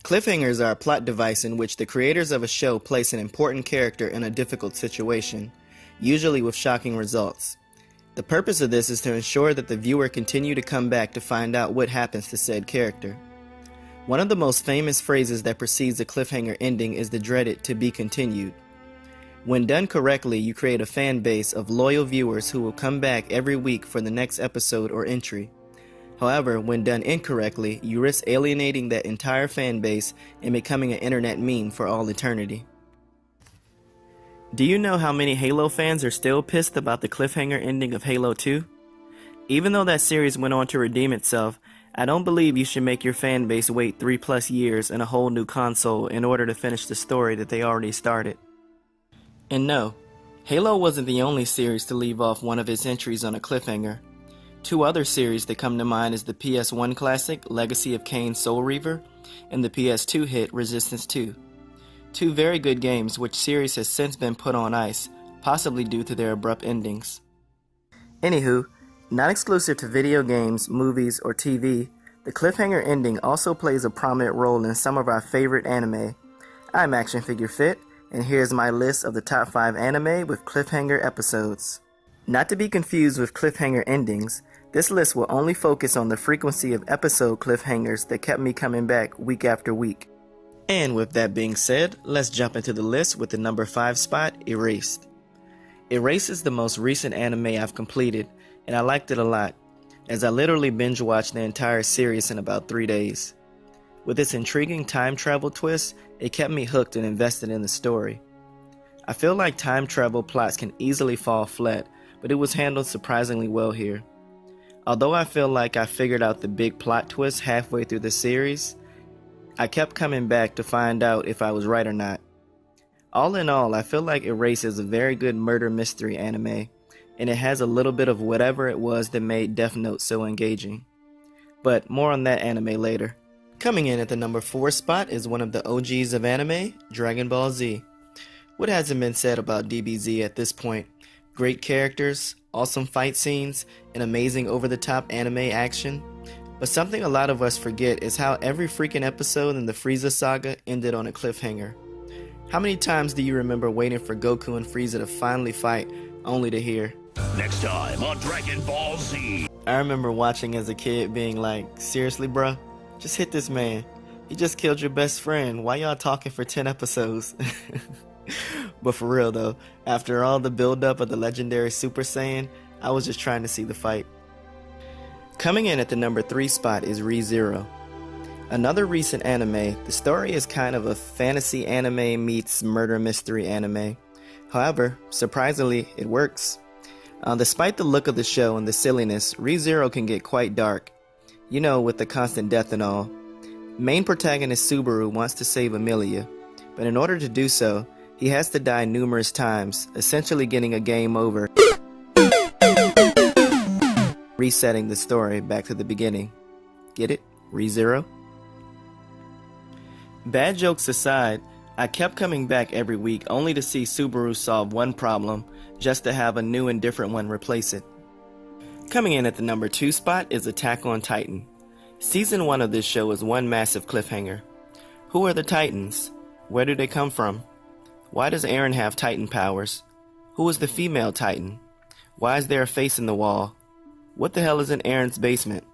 Cliffhangers are a plot device in which the creators of a show place an important character in a difficult situation, usually with shocking results. The purpose of this is to ensure that the viewer continue to come back to find out what happens to said character. One of the most famous phrases that precedes a cliffhanger ending is the dreaded "to be continued." When done correctly, you create a fan base of loyal viewers who will come back every week for the next episode or entry. However, when done incorrectly, you risk alienating that entire fan base and becoming an internet meme for all eternity. Do you know how many Halo fans are still pissed about the cliffhanger ending of Halo 2? Even though that series went on to redeem itself, I don't believe you should make your fan base wait 3+ years and a whole new console in order to finish the story that they already started. And no, Halo wasn't the only series to leave off one of its entries on a cliffhanger. Two other series that come to mind is the PS1 classic Legacy of Kain Soul Reaver and the PS2 hit Resistance 2. Two very good games which series has since been put on ice, possibly due to their abrupt endings. Anywho, not exclusive to video games, movies, or TV, the cliffhanger ending also plays a prominent role in some of our favorite anime. I'm Action Figure Fit, and here's my list of the top 5 anime with cliffhanger episodes. Not to be confused with cliffhanger endings, this list will only focus on the frequency of episode cliffhangers that kept me coming back week after week. And with that being said, let's jump into the list with the number 5 spot, Erased. Erased is the most recent anime I've completed, and I liked it a lot, as I literally binge watched the entire series in about 3 days. With its intriguing time travel twist, it kept me hooked and invested in the story. I feel like time travel plots can easily fall flat, but it was handled surprisingly well here. Although I feel like I figured out the big plot twist halfway through the series, I kept coming back to find out if I was right or not. All in all, I feel like Erased is a very good murder mystery anime, and it has a little bit of whatever it was that made Death Note so engaging. But more on that anime later. Coming in at the number 4 spot is one of the OGs of anime, Dragon Ball Z. What hasn't been said about DBZ at this point? Great characters, awesome fight scenes, and amazing over-the-top anime action. But something a lot of us forget is how every freaking episode in the Frieza saga ended on a cliffhanger. How many times do you remember waiting for Goku and Frieza to finally fight, only to hear, "Next time on Dragon Ball Z." I remember watching as a kid being like, seriously bruh? Just hit this man. He just killed your best friend. Why y'all talking for 10 episodes? But for real though, after all the build-up of the legendary Super Saiyan, I was just trying to see the fight. Coming in at the number 3 spot is Re:Zero. Another recent anime, the story is kind of a fantasy anime meets murder mystery anime. However, surprisingly, it works. Despite the look of the show and the silliness, Re:Zero can get quite dark. You know, with the constant death and all. Main protagonist Subaru wants to save Amelia, but in order to do so, he has to die numerous times, essentially getting a game over, resetting the story back to the beginning. Get it? Re:Zero? Bad jokes aside, I kept coming back every week only to see Subaru solve one problem, just to have a new and different one replace it. Coming in at the number 2 spot is Attack on Titan. Season 1 of this show is one massive cliffhanger. Who are the Titans? Where do they come from? Why does Eren have Titan powers? Who is the female Titan? Why is there a face in the wall? What the hell is in Eren's basement?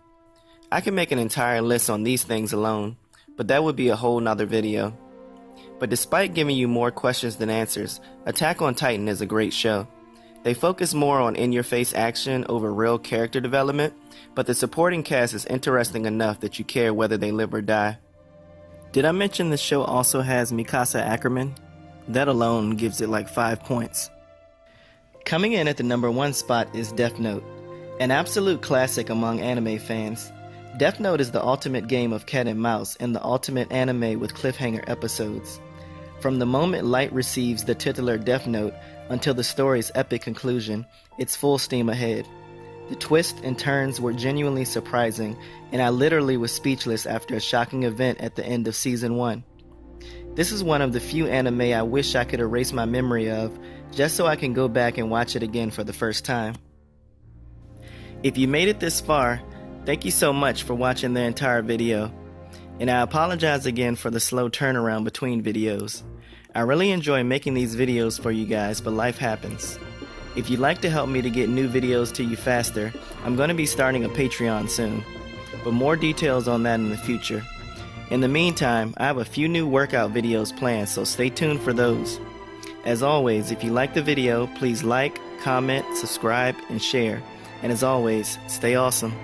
I can make an entire list on these things alone, but that would be a whole nother video. But despite giving you more questions than answers, Attack on Titan is a great show. They focus more on in-your-face action over real character development, but the supporting cast is interesting enough that you care whether they live or die. Did I mention the show also has Mikasa Ackerman? That alone gives it like 5 points. Coming in at the number 1 spot is Death Note, an absolute classic among anime fans. Death Note is the ultimate game of cat and mouse and the ultimate anime with cliffhanger episodes. From the moment Light receives the titular Death Note until the story's epic conclusion, it's full steam ahead. The twists and turns were genuinely surprising, and I literally was speechless after a shocking event at the end of Season 1. This is one of the few anime I wish I could erase my memory of, just so I can go back and watch it again for the first time. If you made it this far, thank you so much for watching the entire video. And I apologize again for the slow turnaround between videos. I really enjoy making these videos for you guys, but life happens. If you'd like to help me to get new videos to you faster, I'm going to be starting a Patreon soon. But more details on that in the future. In the meantime, I have a few new workout videos planned, so stay tuned for those. As always, if you like the video, please like, comment, subscribe, and share. And as always, stay awesome.